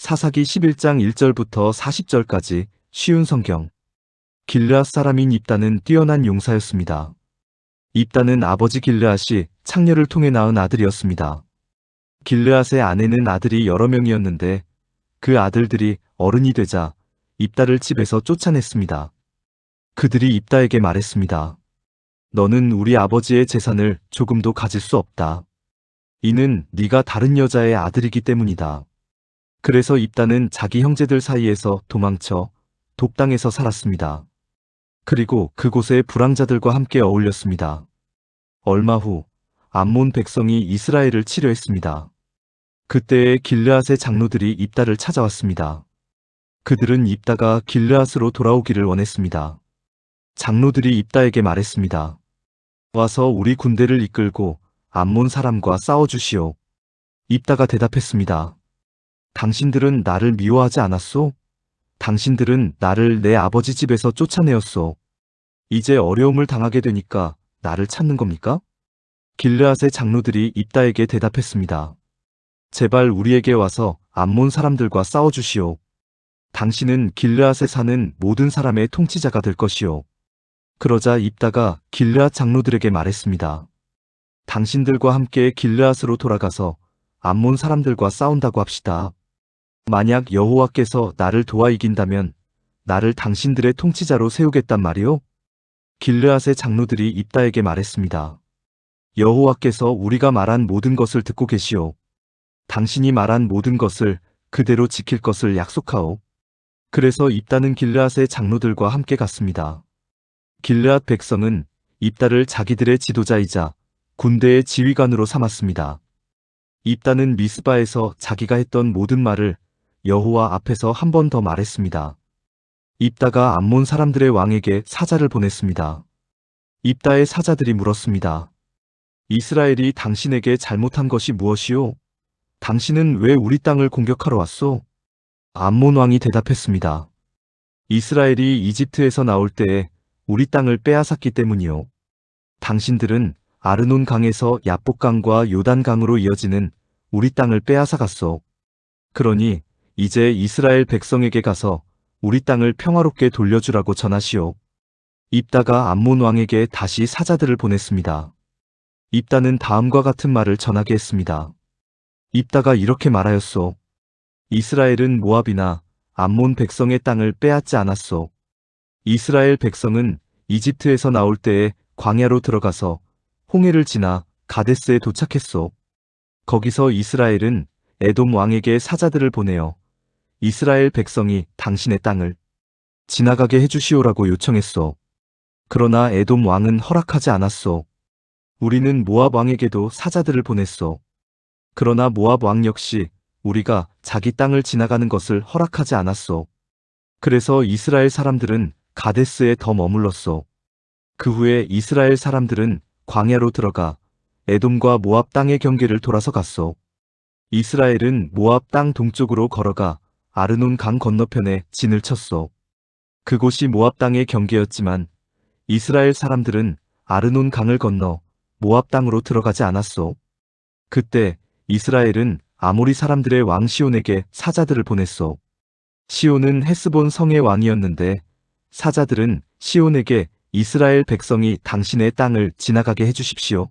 사사기 11장 1절부터 40절까지 쉬운 성경. 길르앗 사람인 입다는 뛰어난 용사였습니다. 입다는 아버지 길르앗이 창녀를 통해 낳은 아들이었습니다. 길르앗의 아내는 아들이 여러 명이었는데 그 아들들이 어른이 되자 입다를 집에서 쫓아냈습니다. 그들이 입다에게 말했습니다. 너는 우리 아버지의 재산을 조금도 가질 수 없다. 이는 네가 다른 여자의 아들이기 때문이다. 그래서 입다는 자기 형제들 사이에서 도망쳐 돕당에서 살았습니다. 그리고 그곳의 불황자들과 함께 어울렸습니다. 얼마 후 암몬 백성이 이스라엘을 치려했습니다. 그때에 길르앗의 장로들이 입다를 찾아왔습니다. 그들은 입다가 길르앗으로 돌아오기를 원했습니다. 장로들이 입다에게 말했습니다. 와서 우리 군대를 이끌고 암몬 사람과 싸워주시오. 입다가 대답했습니다. 당신들은 나를 미워하지 않았소? 당신들은 나를 내 아버지 집에서 쫓아내었소. 이제 어려움을 당하게 되니까 나를 찾는 겁니까? 길르앗의 장로들이 입다에게 대답했습니다. 제발 우리에게 와서 암몬 사람들과 싸워주시오. 당신은 길르앗에 사는 모든 사람의 통치자가 될 것이오. 그러자 입다가 길르앗 장로들에게 말했습니다. 당신들과 함께 길르앗으로 돌아가서 암몬 사람들과 싸운다고 합시다. 만약 여호와께서 나를 도와 이긴다면 나를 당신들의 통치자로 세우겠단 말이오? 길르앗의 장로들이 입다에게 말했습니다. 여호와께서 우리가 말한 모든 것을 듣고 계시오. 당신이 말한 모든 것을 그대로 지킬 것을 약속하오. 그래서 입다는 길르앗의 장로들과 함께 갔습니다. 길르앗 백성은 입다를 자기들의 지도자이자 군대의 지휘관으로 삼았습니다. 입다는 미스바에서 자기가 했던 모든 말을 여호와 앞에서 한 번 더 말했습니다. 입다가 암몬 사람들의 왕에게 사자를 보냈습니다. 입다의 사자들이 물었습니다. 이스라엘이 당신에게 잘못한 것이 무엇이오? 당신은 왜 우리 땅을 공격하러 왔소? 암몬 왕이 대답했습니다. 이스라엘이 이집트에서 나올 때에 우리 땅을 빼앗았기 때문이오. 당신들은 아르논 강에서 야복강과 요단 강으로 이어지는 우리 땅을 빼앗아 갔소. 그러니 이제 이스라엘 백성에게 가서 우리 땅을 평화롭게 돌려주라고 전하시오. 입다가 암몬 왕에게 다시 사자들을 보냈습니다. 입다는 다음과 같은 말을 전하게 했습니다. 입다가 이렇게 말하였소. 이스라엘은 모압이나 암몬 백성의 땅을 빼앗지 않았소. 이스라엘 백성은 이집트에서 나올 때에 광야로 들어가서 홍해를 지나 가데스에 도착했소. 거기서 이스라엘은 에돔 왕에게 사자들을 보내어 이스라엘 백성이 당신의 땅을 지나가게 해주시오라고 요청했소. 그러나 에돔 왕은 허락하지 않았소. 우리는 모압 왕에게도 사자들을 보냈소. 그러나 모압 왕 역시 우리가 자기 땅을 지나가는 것을 허락하지 않았소. 그래서 이스라엘 사람들은 가데스에 더 머물렀소. 그 후에 이스라엘 사람들은 광야로 들어가 에돔과 모압 땅의 경계를 돌아서 갔소. 이스라엘은 모압 땅 동쪽으로 걸어가 아르논 강 건너편에 진을 쳤소. 그곳이 모압 땅의 경계였지만 이스라엘 사람들은 아르논 강을 건너 모압 땅으로 들어가지 않았소. 그때 이스라엘은 아모리 사람들의 왕 시온에게 사자들을 보냈소. 시온은 헤스본 성의 왕이었는데 사자들은 시온에게 이스라엘 백성이 당신의 땅을 지나가게 해주십시오.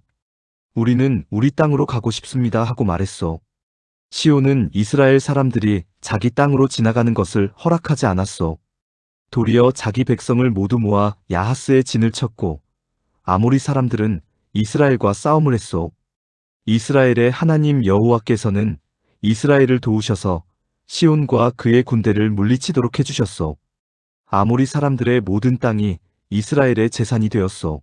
우리는 우리 땅으로 가고 싶습니다 하고 말했소. 시온은 이스라엘 사람들이 자기 땅으로 지나가는 것을 허락하지 않았소. 도리어 자기 백성을 모두 모아 야하스에 진을 쳤고 아모리 사람들은 이스라엘과 싸움을 했소. 이스라엘의 하나님 여호와께서는 이스라엘을 도우셔서 시온과 그의 군대를 물리치도록 해주셨소. 아모리 사람들의 모든 땅이 이스라엘의 재산이 되었소.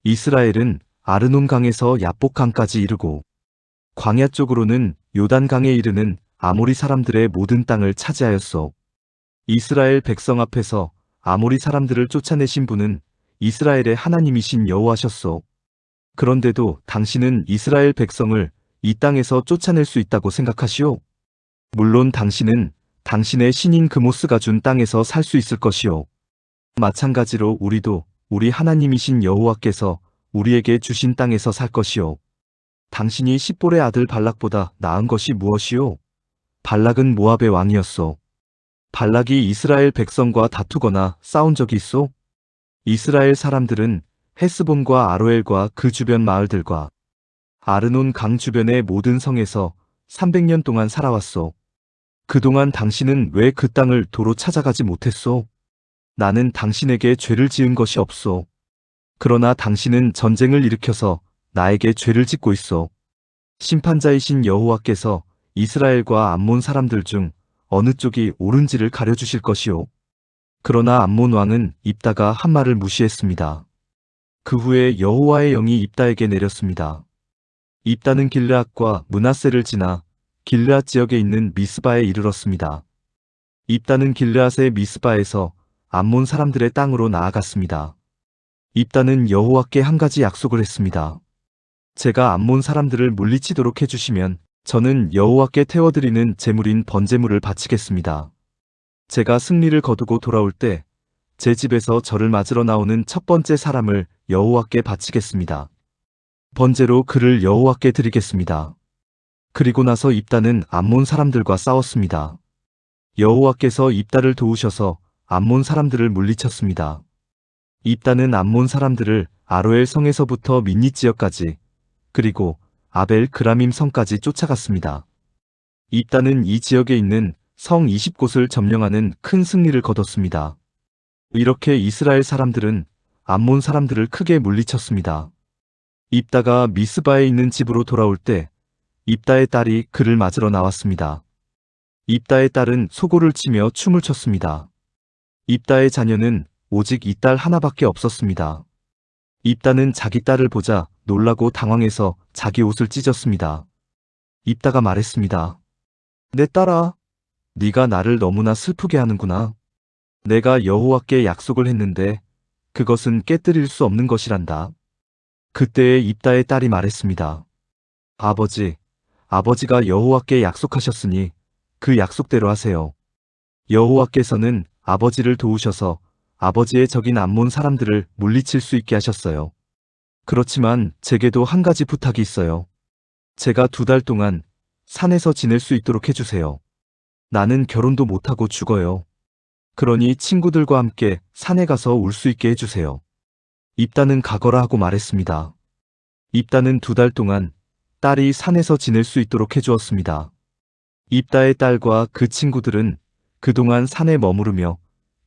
이스라엘은 아르논 강에서 야복강까지 이르고 광야 쪽으로는 요단 강에 이르는 아모리 사람들의 모든 땅을 차지하였소. 이스라엘 백성 앞에서 아모리 사람들을 쫓아내신 분은 이스라엘의 하나님이신 여호와셨소. 그런데도 당신은 이스라엘 백성을 이 땅에서 쫓아낼 수 있다고 생각하시오? 물론 당신은 당신의 신인 그모스가 준 땅에서 살 수 있을 것이오. 마찬가지로 우리도 우리 하나님이신 여호와께서 우리에게 주신 땅에서 살 것이오. 당신이 십볼의 아들 발락보다 나은 것이 무엇이오? 발락은 모압의 왕이었소. 발락이 이스라엘 백성과 다투거나 싸운 적이 있소? 이스라엘 사람들은 헤스본과 아로엘과 그 주변 마을들과 아르논 강 주변의 모든 성에서 300년 동안 살아왔소. 그동안 당신은 왜 그 땅을 도로 찾아가지 못했소? 나는 당신에게 죄를 지은 것이 없소. 그러나 당신은 전쟁을 일으켜서 나에게 죄를 짓고 있소. 심판자이신 여호와께서 이스라엘과 암몬 사람들 중 어느 쪽이 옳은지를 가려주실 것이오. 그러나 암몬 왕은 입다가 한 말을 무시했습니다. 그 후에 여호와의 영이 입다에게 내렸습니다. 입다는 길르앗과 므낫세를 지나 길르앗 지역에 있는 미스바에 이르렀습니다. 입다는 길르앗의 미스바에서 암몬 사람들의 땅으로 나아갔습니다. 입다는 여호와께 한 가지 약속을 했습니다. 제가 암몬 사람들을 물리치도록 해주시면 저는 여호와께 태워드리는 제물인 번제물을 바치겠습니다. 제가 승리를 거두고 돌아올 때 제 집에서 저를 맞으러 나오는 첫 번째 사람을 여호와께 바치겠습니다. 번제로 그를 여호와께 드리겠습니다. 그리고 나서 입다는 암몬 사람들과 싸웠습니다. 여호와께서 입다를 도우셔서 암몬 사람들을 물리쳤습니다. 입다는 암몬 사람들을 아로엘 성에서부터 민닛 지역까지 그리고 아벨 그라밈 성까지 쫓아갔습니다. 입다는 이 지역에 있는 성 20곳을 점령하는 큰 승리를 거뒀습니다. 이렇게 이스라엘 사람들은 암몬 사람들을 크게 물리쳤습니다. 입다가 미스바에 있는 집으로 돌아올 때 입다의 딸이 그를 맞으러 나왔습니다. 입다의 딸은 소고를 치며 춤을 췄습니다. 입다의 자녀는 오직 이 딸 하나밖에 없었습니다. 입다는 자기 딸을 보자 놀라고 당황해서 자기 옷을 찢었습니다. 입다가 말했습니다. 내 딸아, 네가 나를 너무나 슬프게 하는구나. 내가 여호와께 약속을 했는데 그것은 깨뜨릴 수 없는 것이란다. 그때에 입다의 딸이 말했습니다. 아버지가 여호와께 약속하셨으니 그 약속대로 하세요. 여호와께서는 아버지를 도우셔서 아버지의 적인 암몬 사람들을 물리칠 수 있게 하셨어요. 그렇지만 제게도 한 가지 부탁이 있어요. 제가 2달 동안 산에서 지낼 수 있도록 해주세요. 나는 결혼도 못하고 죽어요. 그러니 친구들과 함께 산에 가서 울 수 있게 해주세요. 입다는 가거라 하고 말했습니다. 입다는 2달 동안 딸이 산에서 지낼 수 있도록 해주었습니다. 입다의 딸과 그 친구들은 그동안 산에 머무르며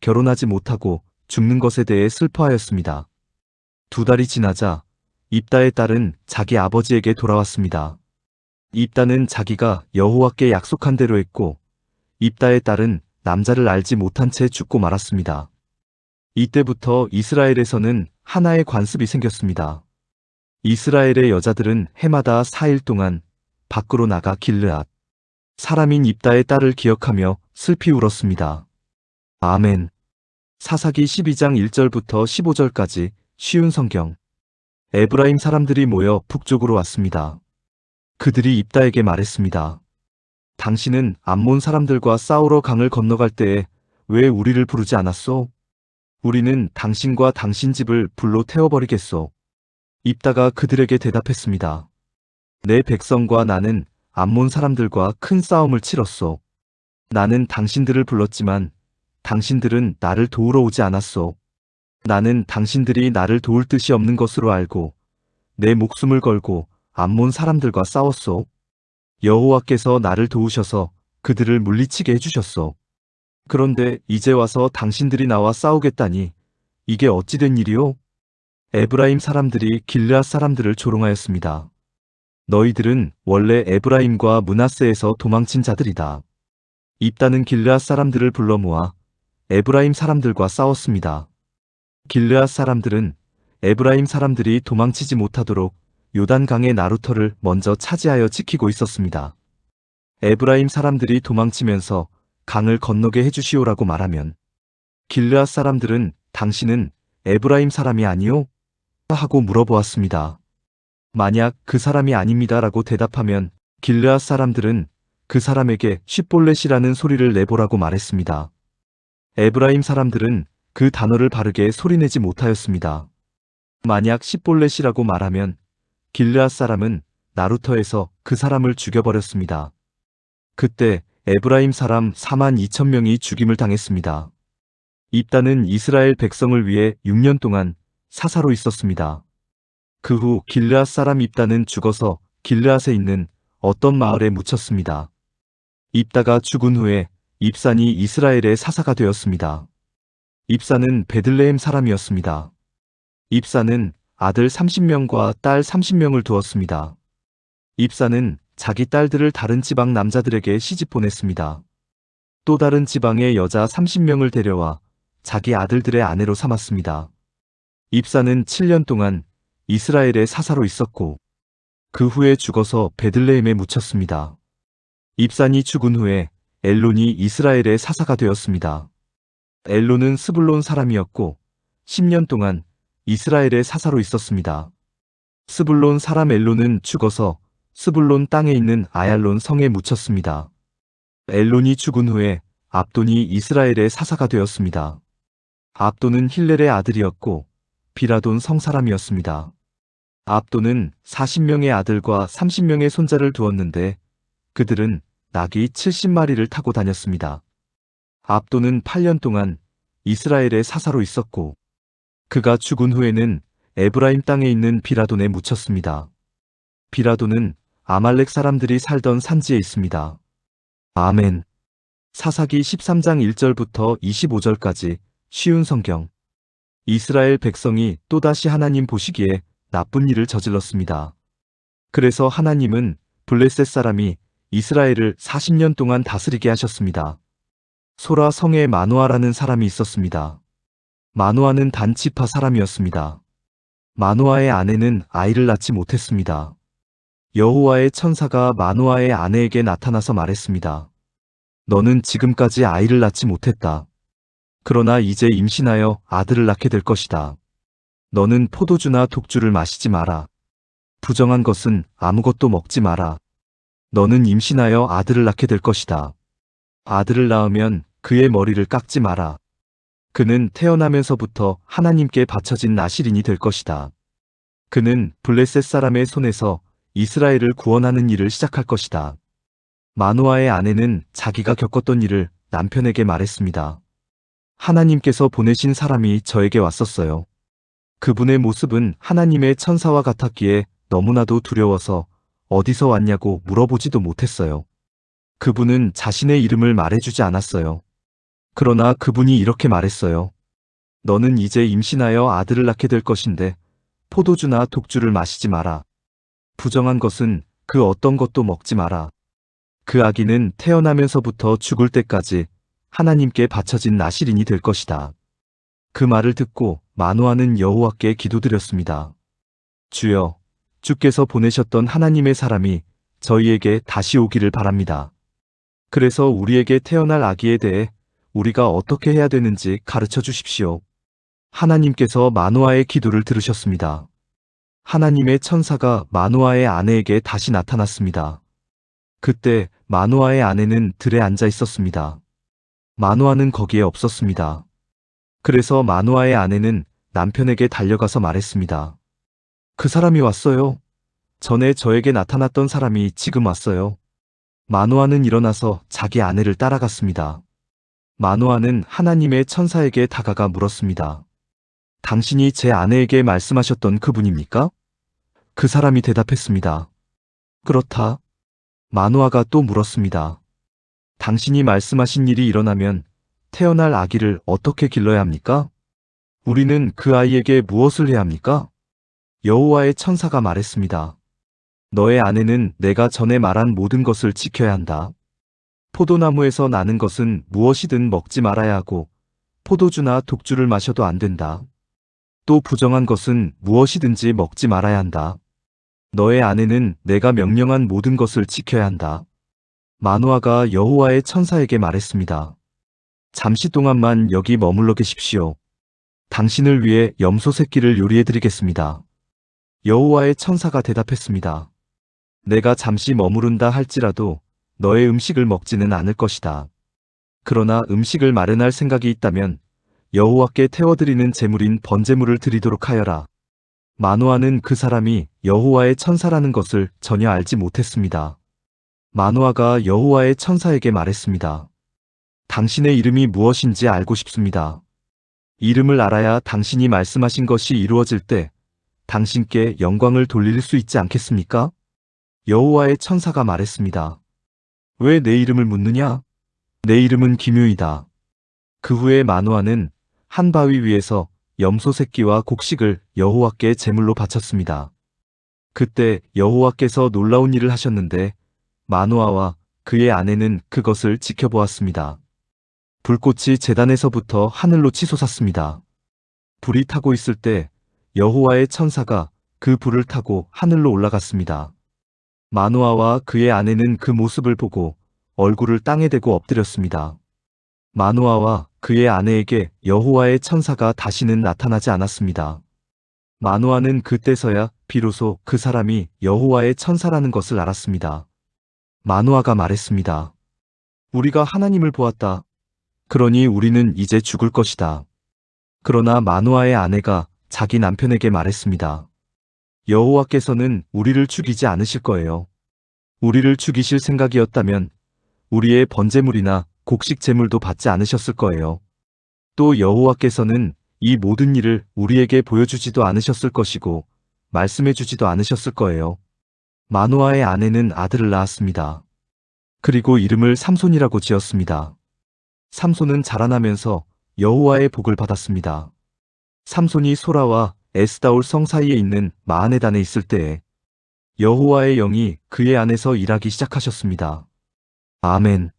결혼하지 못하고 죽는 것에 대해 슬퍼하였습니다. 2달이 지나자 입다의 딸은 자기 아버지에게 돌아왔습니다. 입다는 자기가 여호와께 약속한 대로 했고 입다의 딸은 남자를 알지 못한 채 죽고 말았습니다. 이때부터 이스라엘에서는 하나의 관습이 생겼습니다. 이스라엘의 여자들은 해마다 4일 동안 밖으로 나가 길르앗 사람인 입다의 딸을 기억하며 슬피 울었습니다. 아멘. 사사기 12장 1절부터 15절까지 쉬운 성경. 에브라임 사람들이 모여 북쪽으로 왔습니다. 그들이 입다에게 말했습니다. 당신은 암몬 사람들과 싸우러 강을 건너갈 때에 왜 우리를 부르지 않았소? 우리는 당신과 당신 집을 불로 태워버리겠소. 입다가 그들에게 대답했습니다. 내 백성과 나는 암몬 사람들과 큰 싸움을 치렀소. 나는 당신들을 불렀지만 당신들은 나를 도우러 오지 않았소. 나는 당신들이 나를 도울 뜻이 없는 것으로 알고 내 목숨을 걸고 암몬 사람들과 싸웠소. 여호와께서 나를 도우셔서 그들을 물리치게 해주셨소. 그런데 이제 와서 당신들이 나와 싸우겠다니 이게 어찌 된 일이오? 에브라임 사람들이 길르앗 사람들을 조롱하였습니다. 너희들은 원래 에브라임과 므낫세에서 도망친 자들이다. 입다는 길르앗 사람들을 불러 모아 에브라임 사람들과 싸웠습니다. 길르앗 사람들은 에브라임 사람들이 도망치지 못하도록 요단강의 나루터를 먼저 차지하여 지키고 있었습니다. 에브라임 사람들이 도망치면서 강을 건너게 해주시오라고 말하면 길르앗 사람들은 당신은 에브라임 사람이 아니오? 하고 물어보았습니다. 만약 그 사람이 아닙니다라고 대답하면 길르앗 사람들은 그 사람에게 쉽볼렛이라는 소리를 내보라고 말했습니다. 에브라임 사람들은 그 단어를 바르게 소리내지 못하였습니다. 만약 쉽볼렛이라고 말하면 길르앗 사람은 나루터에서 그 사람을 죽여버렸습니다. 그때 에브라임 사람 42,000명이 죽임을 당했습니다. 입다는 이스라엘 백성을 위해 6년 동안 사사로 있었습니다. 그 후 길르앗 사람 입다는 죽어서 길르앗에 있는 어떤 마을에 묻혔습니다. 입다가 죽은 후에 입산이 이스라엘의 사사가 되었습니다. 입산은 베들레헴 사람이었습니다. 입산은 아들 30명과 딸 30명을 두었습니다. 입산은 자기 딸들을 다른 지방 남자들에게 시집 보냈습니다. 또 다른 지방의 여자 30명을 데려와 자기 아들들의 아내로 삼았습니다. 입산은 7년 동안 이스라엘의 사사로 있었고 그 후에 죽어서 베들레헴에 묻혔습니다. 입산이 죽은 후에 엘론이 이스라엘의 사사가 되었습니다. 엘론은 스불론 사람이었고 10년 동안 이스라엘의 사사로 있었습니다. 스불론 사람 엘론은 죽어서 스불론 땅에 있는 아얄론 성에 묻혔습니다. 엘론이 죽은 후에 압돈이 이스라엘의 사사가 되었습니다. 압돈은 힐렐의 아들이었고 비라돈 성 사람이었습니다. 압돈은 40명의 아들과 30명의 손자를 두었는데 그들은 나귀 70마리를 타고 다녔습니다. 압돈은 8년 동안 이스라엘의 사사로 있었고 그가 죽은 후에는 에브라임 땅에 있는 비라돈에 묻혔습니다. 비라돈은 아말렉 사람들이 살던 산지에 있습니다. 아멘. 사사기 13장 1절부터 25절까지 쉬운 성경. 이스라엘 백성이 또다시 하나님 보시기에 나쁜 일을 저질렀습니다. 그래서 하나님은 블레셋 사람이 이스라엘을 40년 동안 다스리게 하셨습니다. 소라 성에 마노아라는 사람이 있었습니다. 마노아는 단지파 사람이었습니다. 마노아의 아내는 아이를 낳지 못했습니다. 여호와의 천사가 마노아의 아내에게 나타나서 말했습니다. 너는 지금까지 아이를 낳지 못했다. 그러나 이제 임신하여 아들을 낳게 될 것이다. 너는 포도주나 독주를 마시지 마라. 부정한 것은 아무것도 먹지 마라. 너는 임신하여 아들을 낳게 될 것이다. 아들을 낳으면 그의 머리를 깎지 마라. 그는 태어나면서부터 하나님께 바쳐진 나실인이 될 것이다. 그는 블레셋 사람의 손에서 이스라엘을 구원하는 일을 시작할 것이다. 마노아의 아내는 자기가 겪었던 일을 남편에게 말했습니다. 하나님께서 보내신 사람이 저에게 왔었어요. 그분의 모습은 하나님의 천사와 같았기에 너무나도 두려워서 어디서 왔냐고 물어보지도 못했어요. 그분은 자신의 이름을 말해주지 않았어요. 그러나 그분이 이렇게 말했어요. 너는 이제 임신하여 아들을 낳게 될 것인데 포도주나 독주를 마시지 마라. 부정한 것은 그 어떤 것도 먹지 마라. 그 아기는 태어나면서부터 죽을 때까지 하나님께 바쳐진 나실인이 될 것이다. 그 말을 듣고 마노아는 여호와께 기도드렸습니다. 주여, 주께서 보내셨던 하나님의 사람이 저희에게 다시 오기를 바랍니다. 그래서 우리에게 태어날 아기에 대해 우리가 어떻게 해야 되는지 가르쳐 주십시오. 하나님께서 마노아의 기도를 들으셨습니다. 하나님의 천사가 마노아의 아내에게 다시 나타났습니다. 그때 마노아의 아내는 들에 앉아 있었습니다. 마노아는 거기에 없었습니다. 그래서 마노아의 아내는 남편에게 달려가서 말했습니다. 그 사람이 왔어요. 전에 저에게 나타났던 사람이 지금 왔어요. 마노아는 일어나서 자기 아내를 따라갔습니다. 마노아는 하나님의 천사에게 다가가 물었습니다. 당신이 제 아내에게 말씀하셨던 그분입니까? 그 사람이 대답했습니다. 그렇다. 마노아가 또 물었습니다. 당신이 말씀하신 일이 일어나면 태어날 아기를 어떻게 길러야 합니까? 우리는 그 아이에게 무엇을 해야 합니까? 여호와의 천사가 말했습니다. 너의 아내는 내가 전에 말한 모든 것을 지켜야 한다. 포도나무에서 나는 것은 무엇이든 먹지 말아야 하고 포도주나 독주를 마셔도 안 된다. 또 부정한 것은 무엇이든지 먹지 말아야 한다. 너의 아내는 내가 명령한 모든 것을 지켜야 한다. 마노아가 여호와의 천사에게 말했습니다. 잠시 동안만 여기 머물러 계십시오. 당신을 위해 염소 새끼를 요리해드리겠습니다. 여호와의 천사가 대답했습니다. 내가 잠시 머무른다 할지라도 너의 음식을 먹지는 않을 것이다. 그러나 음식을 마련할 생각이 있다면 여호와께 태워드리는 제물인 번제물을 드리도록 하여라. 마노아는 그 사람이 여호와의 천사라는 것을 전혀 알지 못했습니다. 마노아가 여호와의 천사에게 말했습니다. 당신의 이름이 무엇인지 알고 싶습니다. 이름을 알아야 당신이 말씀하신 것이 이루어질 때 당신께 영광을 돌릴 수 있지 않겠습니까? 여호와의 천사가 말했습니다. 왜 내 이름을 묻느냐? 내 이름은 기묘이다. 그 후에 마노아는 한 바위 위에서 염소 새끼와 곡식을 여호와께 제물로 바쳤습니다. 그때 여호와께서 놀라운 일을 하셨는데 마노아와 그의 아내는 그것을 지켜보았습니다. 불꽃이 제단에서부터 하늘로 치솟았습니다. 불이 타고 있을 때 여호와의 천사가 그 불을 타고 하늘로 올라갔습니다. 마노아와 그의 아내는 그 모습을 보고 얼굴을 땅에 대고 엎드렸습니다. 마노아와 그의 아내에게 여호와의 천사가 다시는 나타나지 않았습니다. 마노아는 그때서야 비로소 그 사람이 여호와의 천사라는 것을 알았습니다. 마노아가 말했습니다. 우리가 하나님을 보았다. 그러니 우리는 이제 죽을 것이다. 그러나 마노아의 아내가 자기 남편에게 말했습니다. 여호와께서는 우리를 죽이지 않으실 거예요. 우리를 죽이실 생각이었다면 우리의 번제물이나 곡식 제물도 받지 않으셨을 거예요. 또 여호와께서는 이 모든 일을 우리에게 보여주지도 않으셨을 것이고 말씀해주지도 않으셨을 거예요. 마노아의 아내는 아들을 낳았습니다. 그리고 이름을 삼손이라고 지었습니다. 삼손은 자라나면서 여호와의 복을 받았습니다. 삼손이 소라와 에스다올 성 사이에 있는 마하네단에 있을 때에 여호와의 영이 그의 안에서 일하기 시작하셨습니다. 아멘.